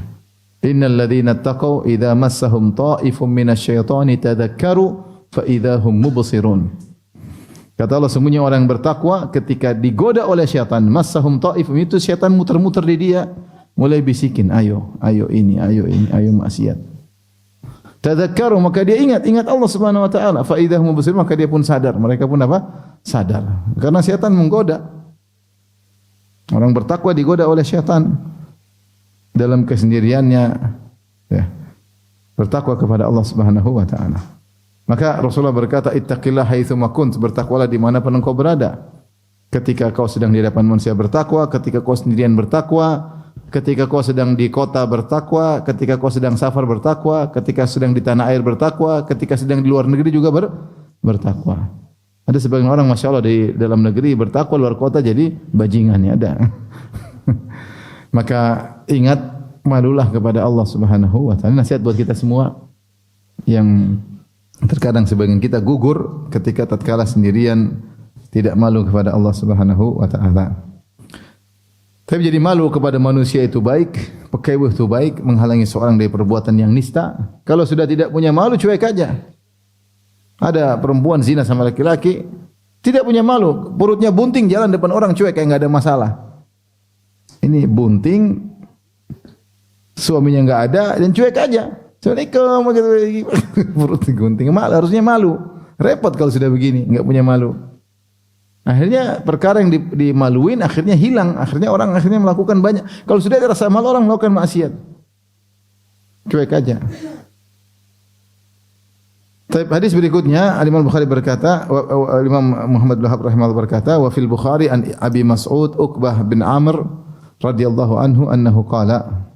Innal ladzina taqaw idza massahum ta'ifun minasyaitani tadzakkaru fa idzahum mubsirun. Kata Allah, sungguhnya orang yang bertakwa ketika digoda oleh syaitan, massahum ta'ifun, itu syaitan muter-muter di dia, mulai bisikin, ayo ini, ayo maksiat. Tadzakkaru, maka dia ingat Allah Subhanahu wa taala, fa idzahum mubsirun, maka dia pun sadar, mereka pun apa? Sadar. Karena syaitan menggoda. Orang bertakwa digoda oleh syaitan dalam kesendiriannya, ya. Bertakwa kepada Allah Subhanahu wa taala. Maka Rasulullah berkata, ittaqillah haitsu ma kunt, bertakwalah di mana pun engkau berada. Ketika kau sedang di hadapan manusia bertakwa, ketika kau sendirian bertakwa, ketika kau sedang di kota bertakwa, ketika kau sedang safar bertakwa, ketika sedang di tanah air bertakwa, ketika sedang di luar negeri juga bertakwa. Ada sebagian orang Masya Allah di dalam negeri bertakwa, luar kota jadi bajingannya ada. Maka ingat, malulah kepada Allah Subhanahu wa taala. Nasihat buat kita semua yang terkadang sebagian kita gugur ketika tatkala sendirian, tidak malu kepada Allah Subhanahu wa taala. Tapi jadi malu kepada manusia itu baik, pekewuh itu baik, menghalangi seorang dari perbuatan yang nista. Kalau sudah tidak punya malu, cuek aja. Ada perempuan zina sama laki-laki, tidak punya malu, perutnya bunting, jalan depan orang cuek kayak enggak ada masalah. Ini bunting, suaminya enggak ada dan cuek aja. Assalamualaikum, perut gunting, harusnya malu. Repot kalau sudah begini, enggak punya malu. Akhirnya perkara yang dimaluin akhirnya hilang, akhirnya orang melakukan banyak. Kalau sudah ada rasa malu, orang melakukan maksiat. Cuek aja. Hadis berikutnya, Imam Bukhari berkata, Imam Muhammad bin Wahab rahimahullah berkata, wa fil Bukhari an Abi Mas'ud Uqbah bin Amr radhiyallahu anhu annahu qala,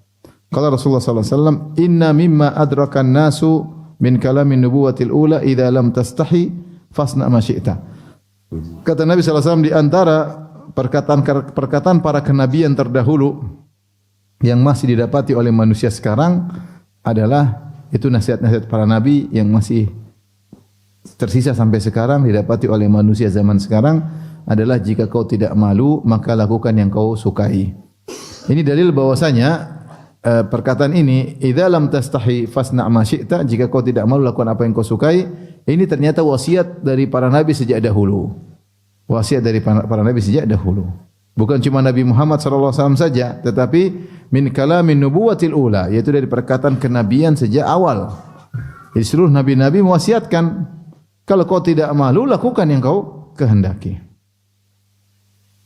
qala Rasulullah sallallahu alaihi wasallam, inna mimma adrakan nasu min kalamin nubuwatil ula idza lam tastahi fasna ma syi'ta. Kata Nabi sallallahu alaihi wasallam, di antara perkataan para kenabian terdahulu yang masih didapati oleh manusia sekarang adalah itu nasihat-nasihat para nabi yang masih tersisa sampai sekarang didapati oleh manusia zaman sekarang adalah, jika kau tidak malu maka lakukan yang kau sukai. Ini dalil bahwasanya perkataan ini, idza lam tastahi fasna' ma syi'ta, jika kau tidak malu lakukan apa yang kau sukai, ini ternyata wasiat dari para nabi sejak dahulu. Wasiat dari para nabi sejak dahulu. Bukan cuma Nabi Muhammad sallallahu alaihi wasallam saja, tetapi min kalamin nubuwatil ula, yaitu dari perkataan kenabian sejak awal. Jadi seluruh nabi-nabi mewasiatkan, kalau kau tidak malu lakukan yang kau kehendaki.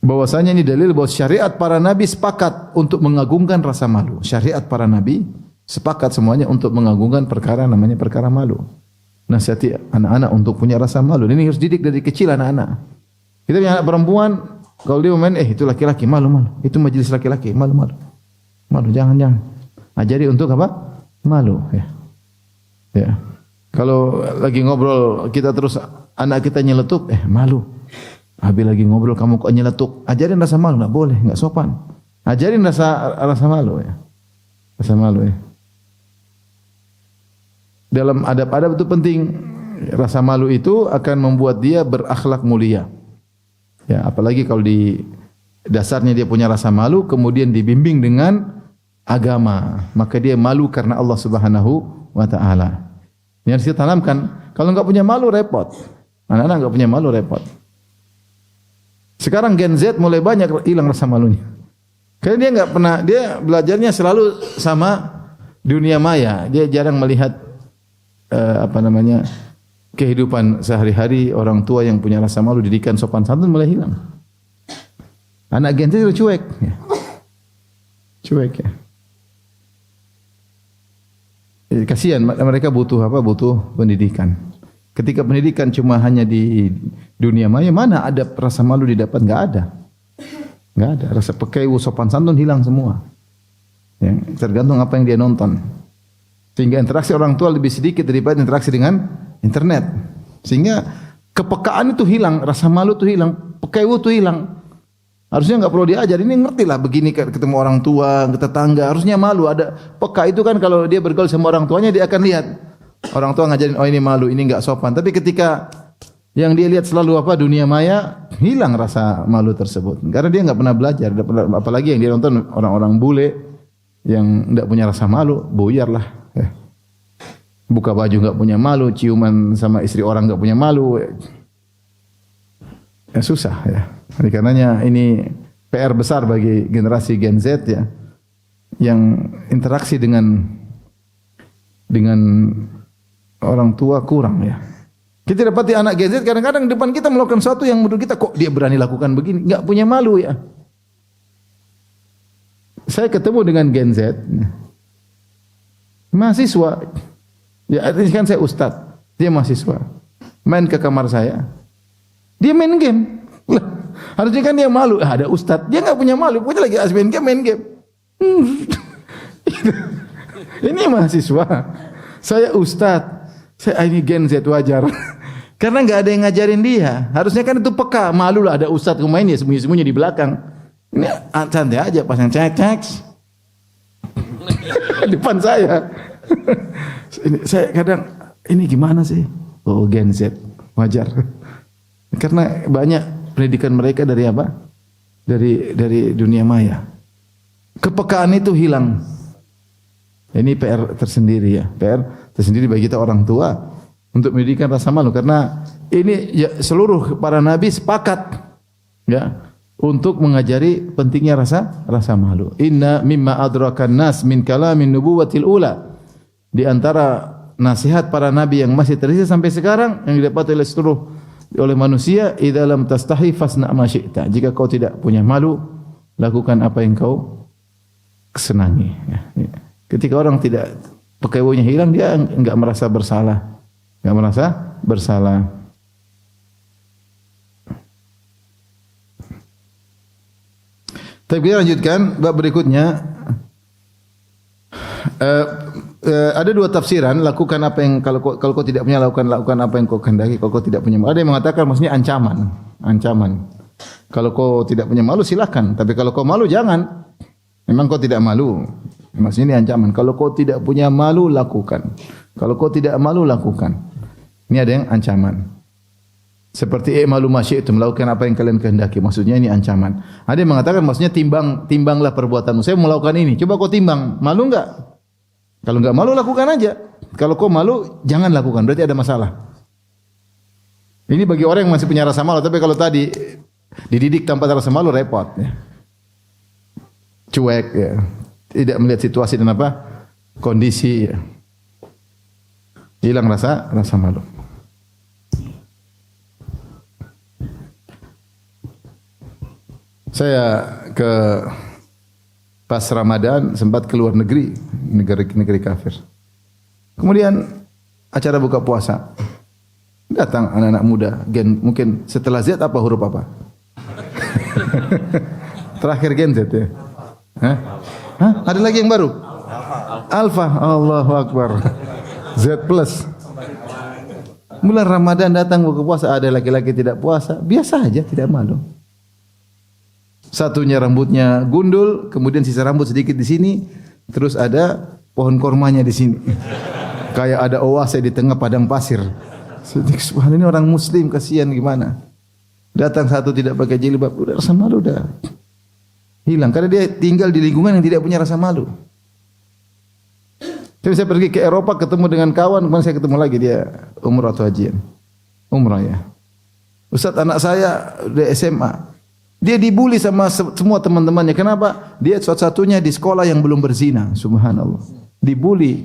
Bahwasanya ini dalil bahwa syariat para nabi sepakat untuk mengagungkan rasa malu. Syariat para nabi sepakat semuanya untuk mengagungkan perkara namanya perkara malu. Nasihati anak-anak untuk punya rasa malu. Ini harus didik dari kecil anak-anak. Kita punya anak perempuan, kalau dia main, itu laki-laki, malu-malu. Itu majelis laki-laki, malu-malu. Malu, jangan. Ajari untuk apa? Malu. Ya. Kalau lagi ngobrol, kita terus anak kita nyeletuk, malu. Habis lagi ngobrol kamu kok nyeletuk, ajarin rasa malu, enggak boleh, enggak sopan. Ajarin rasa malu ya. Rasa malu ya. Dalam adab-adab itu penting. Rasa malu itu akan membuat dia berakhlak mulia. Ya, apalagi kalau di dasarnya dia punya rasa malu, kemudian dibimbing dengan agama, maka dia malu karena Allah Subhanahu wa taala. Ini harus kita tanamkan. Kalau enggak punya malu repot. Anak-anak enggak punya malu repot. Sekarang Gen Z mulai banyak hilang rasa malunya. Karena dia enggak pernah, dia belajarnya selalu sama dunia maya. Dia jarang melihat kehidupan sehari-hari orang tua yang punya rasa malu, didikan sopan santun mulai hilang. Anak Gen Z itu cuek. Ya. Cuek ya. Kasihan, mereka butuh apa? Butuh pendidikan. Ketika pendidikan cuma hanya di dunia maya, mana ada rasa malu didapat? Enggak ada. Enggak ada. Rasa pekeu, sopan santun hilang semua. Ya, tergantung apa yang dia nonton. Sehingga interaksi orang tua lebih sedikit daripada interaksi dengan internet. Sehingga kepekaan itu hilang, rasa malu itu hilang, pekeu itu hilang. Harusnya enggak perlu diajar, ini ngertilah begini ketemu orang tua, ke tetangga, harusnya malu. Ada peka itu kan, kalau dia bergaul sama orang tuanya dia akan lihat. Orang tua ngajarin, oh ini malu, ini enggak sopan. Tapi ketika Yang dia lihat selalu apa? Dunia maya, hilang rasa malu tersebut. Karena dia enggak pernah belajar, apalagi yang dia nonton orang-orang bule yang enggak punya rasa malu, buyarlah. Buka baju enggak punya malu, ciuman sama istri orang enggak punya malu. Ya susah ya. Oleh karenanya ini PR besar bagi generasi Gen Z ya, yang interaksi dengan orang tua kurang ya. Kita dapati anak Gen Z kadang-kadang depan kita melakukan sesuatu yang menurut kita kok dia berani lakukan begini, enggak punya malu ya. Saya ketemu dengan Gen Z, mahasiswa, ya artinya kan saya ustadz, dia mahasiswa, main ke kamar saya. Dia main game. Harusnya kan dia malu. Ada ustadz. Dia enggak punya malu. Pokoknya lagi asik main game. Ini mahasiswa. Saya ustadz. Saya ini Gen Z wajar. Karena enggak ada yang ngajarin dia. Harusnya kan itu peka. Malu lah ada ustadz main ya sembunyi-sembunyi di belakang. Ini santai aja pasang cek. Depan saya. Saya kadang ini gimana sih? Oh Gen Z. Wajar. Karena banyak pendidikan mereka dari apa? Dari dunia maya. Kepekaan itu hilang. Ini PR tersendiri ya. PR tersendiri bagi kita orang tua untuk mendidikan rasa malu. Karena ini ya, seluruh para nabi sepakat ya untuk mengajari pentingnya rasa malu. Inna mimma adrakan nas min kalamin nubuwatil ula. Di antara nasihat para nabi yang masih tersisa sampai sekarang yang didapat oleh manusia, idza lam tastahi fasna ma syi'ta. Jika kau tidak punya malu, lakukan apa yang kau kesenangi. Ketika orang tidak pekewunya hilang, dia enggak merasa bersalah. Enggak merasa bersalah. Tapi kita lanjutkan bab berikutnya. Ada dua tafsiran, lakukan apa yang kalau kau tidak punya lakukan apa yang kau kehendaki kalau kau tidak punya. Ada yang mengatakan maksudnya ancaman. Kalau kau tidak punya malu silakan, tapi kalau kau malu jangan. Memang kau tidak malu. Maksudnya ini ancaman. Kalau kau tidak punya malu lakukan. Kalau kau tidak malu lakukan. Ini ada yang ancaman. Seperti malu masyi itu melakukan apa yang kalian kehendaki. Maksudnya ini ancaman. Ada yang mengatakan maksudnya timbanglah perbuatanmu. Saya mau melakukan ini. Coba kau timbang. Malu enggak? Kalau enggak malu lakukan aja. Kalau kau malu jangan lakukan. Berarti ada masalah. Ini bagi orang yang masih punya rasa malu. Tapi kalau tadi dididik tanpa rasa malu repot. Ya. Cuek. Ya. Tidak melihat situasi dan apa kondisi. Ya. Hilang rasa malu. Saya pas Ramadan sempat keluar negeri kafir. Kemudian acara buka puasa. Datang anak-anak muda, mungkin setelah Z apa huruf apa? Terakhir Gen Z ya. Hah? Ada lagi yang baru? Alfa. Allahu Akbar. Z plus. Bulan Ramadan datang buka puasa, ada laki-laki tidak puasa, biasa aja, tidak malu. Satunya rambutnya gundul, kemudian sisa rambut sedikit di sini, terus ada pohon kormanya di sini. Kayak ada oase di tengah padang pasir. Subhanallah, ini orang muslim kasihan gimana? Datang satu tidak pakai jilbab, udah rasa malu udah hilang karena dia tinggal di lingkungan yang tidak punya rasa malu. Tapi saya pergi ke Eropa ketemu dengan kawan, kemudian saya ketemu lagi dia umrah atau hajian. Umrah ya. Ustaz, anak saya di SMA. Dia dibully sama semua teman-temannya. Kenapa? Dia satu-satunya di sekolah yang belum berzina. Subhanallah. Dibully.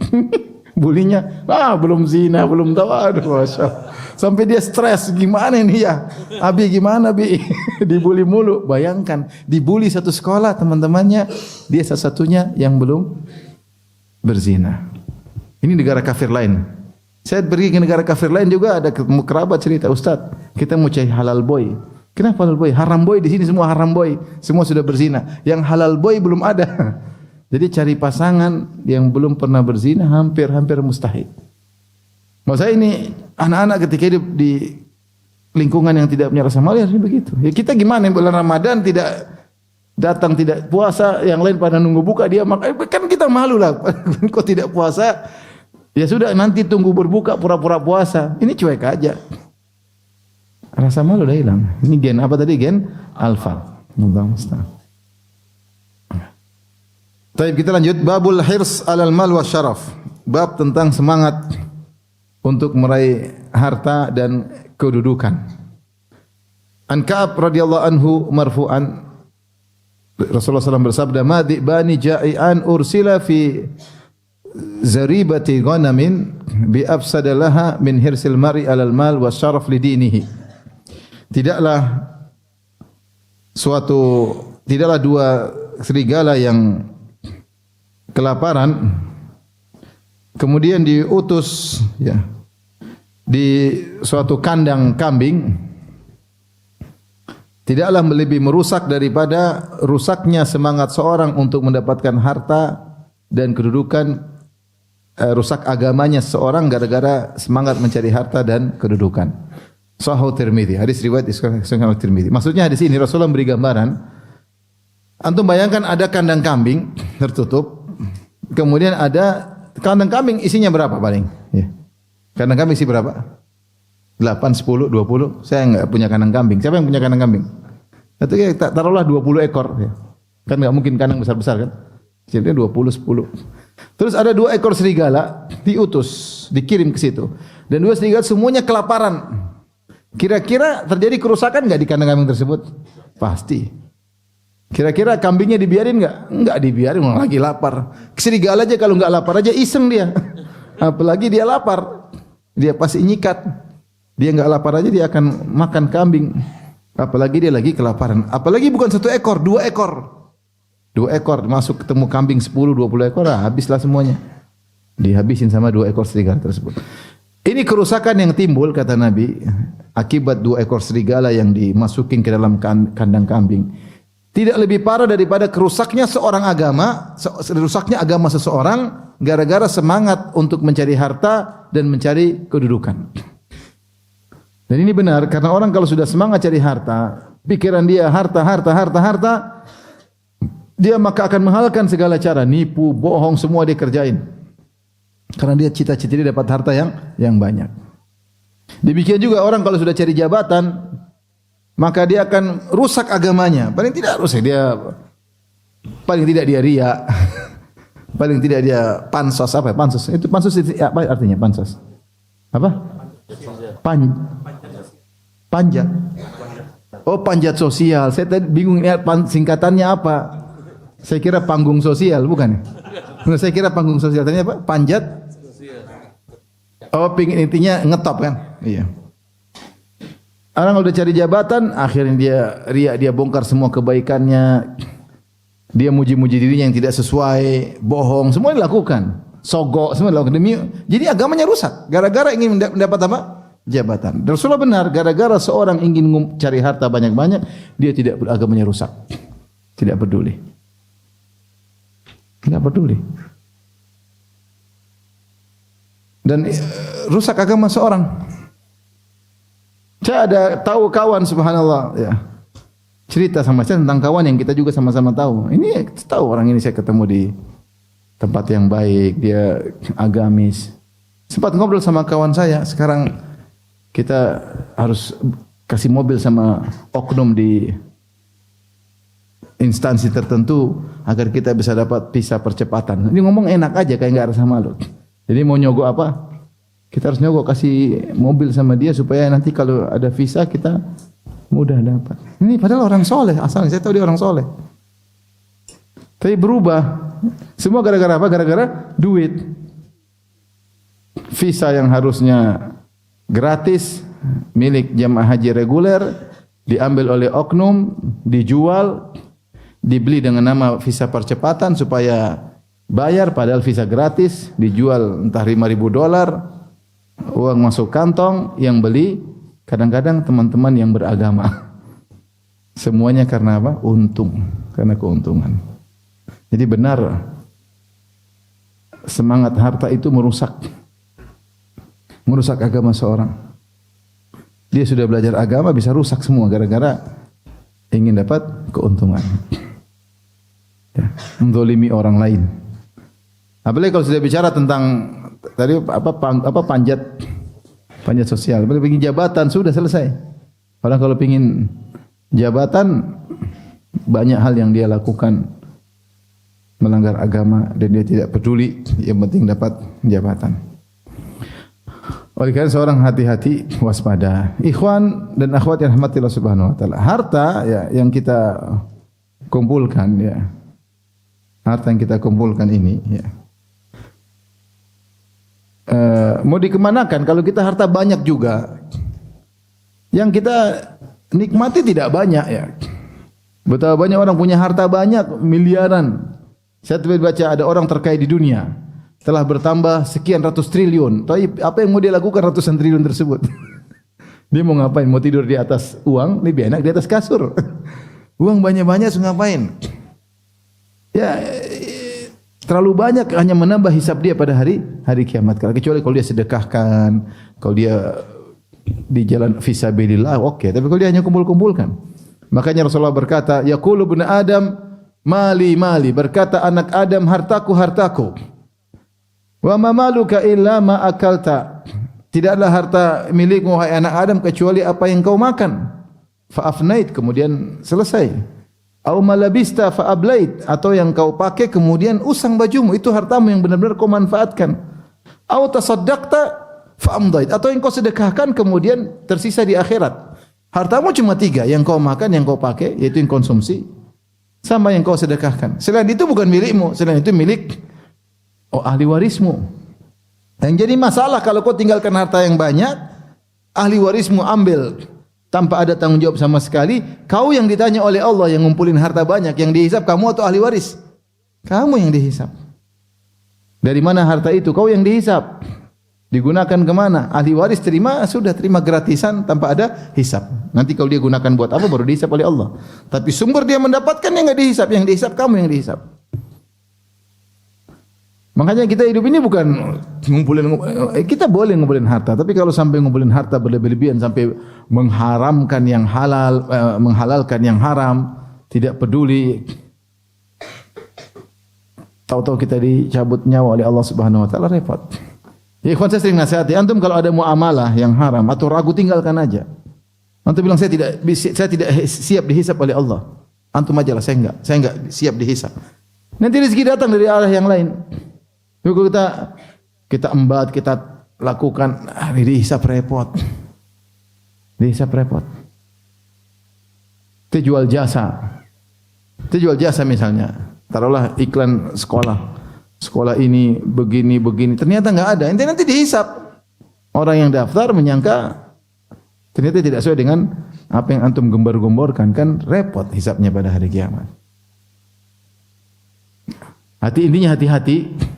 Bulinya, belum zina, belum tahu. Aduh, Masya Allah. Sampai dia stres. Gimana ini ya? Abi gimana, Bi? Dibully mulu. Bayangkan, dibully satu sekolah teman-temannya. Dia satu-satunya yang belum berzina. Ini negara kafir lain. Saya pergi ke negara kafir lain juga ada kerabat cerita, Ustaz, kita mau cari halal boy. Kenapa halal boy? Haram boy di sini semua haram boy. Semua sudah berzina. Yang halal boy belum ada. Jadi cari pasangan yang belum pernah berzina hampir mustahil. Maksud saya ini anak-anak ketika hidup di lingkungan yang tidak punya rasa malu harusnya begitu. Ya kita gimana bulan Ramadan tidak datang tidak puasa, yang lain pada nunggu buka dia makan. Kan kita malu lah. Kok tidak puasa? Ya sudah nanti tunggu berbuka pura-pura puasa. Ini cuek aja. Rasa malu udah hilang. Ini gen apa tadi? Gen alfa. Allahu musta'an. Baik, kita lanjut babul hirs 'alal mal wa syaraf. Bab tentang semangat untuk meraih harta dan kedudukan. An Ka'ab radhiyallahu anhu marfu'an, Rasulullah SAW bersabda, "Ma dhi'bani ja'ian ursila fi zaribati ghanamin bi afsada laha min hirsil mar'i 'alal mal wa syaraf li dinihi." Tidaklah dua serigala yang kelaparan kemudian diutus ya di suatu kandang kambing, tidaklah lebih merusak daripada rusaknya semangat seorang untuk mendapatkan harta dan kedudukan, rusak agamanya seorang gara-gara semangat mencari harta dan kedudukan. Sahih Tirmidzi, hadis riwayat Sahih Tirmidzi. Maksudnya hadis ini Rasulullah beri gambaran, antum bayangkan ada kandang kambing tertutup, kemudian ada kandang kambing isinya berapa paling? Ya. Kandang kambing isi berapa? 8, 10, 20. Saya enggak punya kandang kambing. Siapa yang punya kandang kambing? Itu taruhlah 20 ekor. Ya. Kan enggak mungkin kandang besar-besar kan? Jadi 20, 10. Terus ada 2 ekor serigala diutus, dikirim ke situ. Dan 2 serigala semuanya kelaparan. Kira-kira terjadi kerusakan enggak di kandang kambing tersebut? Pasti. Kira-kira kambingnya dibiarin enggak? Enggak dibiarin, lagi lapar. Serigala aja kalau enggak lapar aja iseng dia. Apalagi dia lapar. Dia pasti nyikat. Dia enggak lapar aja dia akan makan kambing. Apalagi dia lagi kelaparan. Apalagi bukan 1 ekor, 2 ekor. 2 ekor masuk ketemu kambing 10, 20 ekor, habislah semuanya. Dihabisin sama 2 ekor serigala tersebut. Ini kerusakan yang timbul kata Nabi akibat 2 ekor serigala yang dimasukin ke dalam kandang kambing. Tidak lebih parah daripada kerusaknya seorang agama, rusaknya agama seseorang gara-gara semangat untuk mencari harta dan mencari kedudukan. Dan ini benar karena orang kalau sudah semangat cari harta, pikiran dia harta, dia maka akan menghalalkan segala cara, nipu, bohong, semua dia kerjain. Karena dia cita-cita dia dapat harta yang banyak. Demikian juga orang kalau sudah cari jabatan, maka dia akan rusak agamanya. Paling tidak rusak dia, paling tidak dia riya, paling tidak dia pansos. Apa ya pansos? Itu pansos itu apa artinya pansos? Apa? Panjat. Oh panjat sosial. Saya tadi bingung ini singkatannya apa. Saya kira panggung sosial, bukan? Saya kira panggung sosial. Ternyata apa? Panjat. Oh, pingin intinya ngetop kan? Iya. Orang udah cari jabatan, akhirnya dia riak, dia bongkar semua kebaikannya. Dia muji-muji dirinya yang tidak sesuai, bohong, semua dilakukan. Sogok, semua dilakukan demi. Jadi agamanya rusak gara-gara ingin mendapat apa? Jabatan. Rasulullah benar, gara-gara seorang ingin cari harta banyak-banyak, dia tidak agamanya rusak. Tidak peduli. Tidak peduli. Dan rusak agama seorang. Saya ada tahu kawan subhanallah ya. Cerita sama saya tentang kawan yang kita juga sama-sama tahu. Ini tahu orang ini saya ketemu di tempat yang baik, dia agamis. Sempat ngobrol sama kawan saya, sekarang kita harus kasih mobil sama oknum di instansi tertentu agar kita bisa dapat visa percepatan. Ini ngomong enak aja kayak enggak rasa malu. Jadi mau nyogok apa? Kita harus nyogok kasih mobil sama dia supaya nanti kalau ada visa kita mudah dapat. Ini padahal orang soleh, asalnya saya tahu dia orang soleh. Tapi berubah. Semua gara-gara apa? Gara-gara duit. Visa yang harusnya gratis milik jamaah haji reguler diambil oleh oknum, dijual, dibeli dengan nama visa percepatan supaya bayar padahal visa gratis, dijual entah $5.000, uang masuk kantong, yang beli kadang-kadang teman-teman yang beragama. Semuanya karena apa? Untung, karena keuntungan. Jadi benar semangat harta itu merusak agama seorang. Dia sudah belajar agama bisa rusak semua gara-gara ingin dapat keuntungan. Ya, menzalimi orang lain. Apalagi kalau sudah bicara tentang tadi panjat sosial, bikin jabatan sudah selesai. Orang kalau pingin jabatan, banyak hal yang dia lakukan melanggar agama dan dia tidak peduli, yang penting dapat jabatan. Oleh karena seorang hati-hati, waspada. Ikhwan dan akhwat yang rahmati Allah Subhanahu wa taala. Harta ya yang kita kumpulkan ya. Harta yang kita kumpulkan ini ya. Mau dikemanakan kalau kita harta banyak juga? Yang kita nikmati tidak banyak ya. Betapa banyak orang punya harta banyak, miliaran. Saya baca ada orang terkaya di dunia telah bertambah sekian ratus triliun. Tapi apa yang mau dia lakukan ratusan triliun tersebut? Dia mau ngapain? Mau tidur di atas uang? Lebih enak di atas kasur. Uang banyak-banyak ngapain? Ya, terlalu banyak hanya menambah hisab dia pada hari kiamat. Kecuali kalau dia sedekahkan, kalau dia di jalan fisabilillah, oke. Tapi kalau dia hanya kumpul-kumpulkan. Makanya Rasulullah berkata, yaqulu ibnu Adam, mali mali. Berkata anak Adam, hartaku hartaku. Wa ma maluka illa ma akalta. Tidaklah harta milikmu hai anak Adam kecuali apa yang kau makan. Fa afnait, kemudian selesai. Au malabista fa ablait, atau yang kau pakai kemudian usang bajumu, itu hartamu yang benar-benar kau manfaatkan. Au tasaddaqta fa amdait, atau yang kau sedekahkan kemudian tersisa di akhirat. Hartamu cuma 3, yang kau makan, yang kau pakai, yaitu yang konsumsi, sama yang kau sedekahkan. Selain itu bukan milikmu, selain itu milik ahli warismu. Yang jadi masalah kalau kau tinggalkan harta yang banyak, ahli warismu ambil tanpa ada tanggung jawab sama sekali, kau yang ditanya oleh Allah yang ngumpulin harta banyak, yang dihisab kamu atau ahli waris? Kamu yang dihisab. Dari mana harta itu? Kau yang dihisab. Digunakan kemana? Ahli waris terima, sudah terima gratisan tanpa ada hisab. Nanti kalau dia gunakan buat apa baru dihisab oleh Allah. Tapi sumber dia mendapatkan yang enggak dihisab, yang dihisab kamu yang dihisab. Makanya kita hidup ini bukan ngumpulin, kita boleh ngumpulin harta, tapi kalau sampai ngumpulin harta berlebih-lebihan sampai mengharamkan yang halal, menghalalkan yang haram, tidak peduli, tahu-tahu kita dicabut nyawa oleh Allah Subhanahu wa taala, repot. Ya ikhwan, saya sering nasihati antum kalau ada muamalah yang haram atau ragu, tinggalkan aja. Antum bilang saya tidak siap dihisab oleh Allah. Antum ajalah, saya enggak siap dihisab. Nanti rezeki datang dari arah yang lain. Kalau kita embat, kita lakukan, dihisab repot. Dihisab repot. Kita jual jasa. Kita jual jasa misalnya. Taruhlah iklan sekolah. Sekolah ini begini. Ternyata enggak ada. Nanti dihisab. Orang yang daftar menyangka ternyata tidak sesuai dengan apa yang antum gembar-gemborkan, kan repot hisabnya pada hari kiamat. Intinya hati-hati.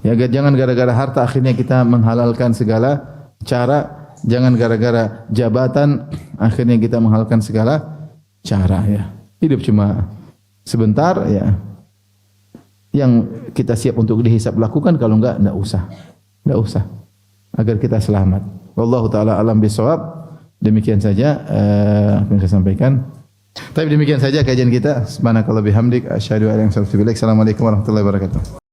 Ya, jangan gara-gara harta akhirnya kita menghalalkan segala cara, jangan gara-gara jabatan akhirnya kita menghalalkan segala cara ya. Hidup cuma sebentar ya. Yang kita siap untuk dihisab lakukan, kalau enggak usah. Enggak usah. Agar kita selamat. Wallahu taala alam bisawab. Demikian saja yang saya sampaikan. Tapi demikian saja kajian kita. Subhanakallah bihamdik asyhadu an la ilaha illa anta astaghfiruka wa atubu ilaik. Assalamualaikum warahmatullahi wabarakatuh.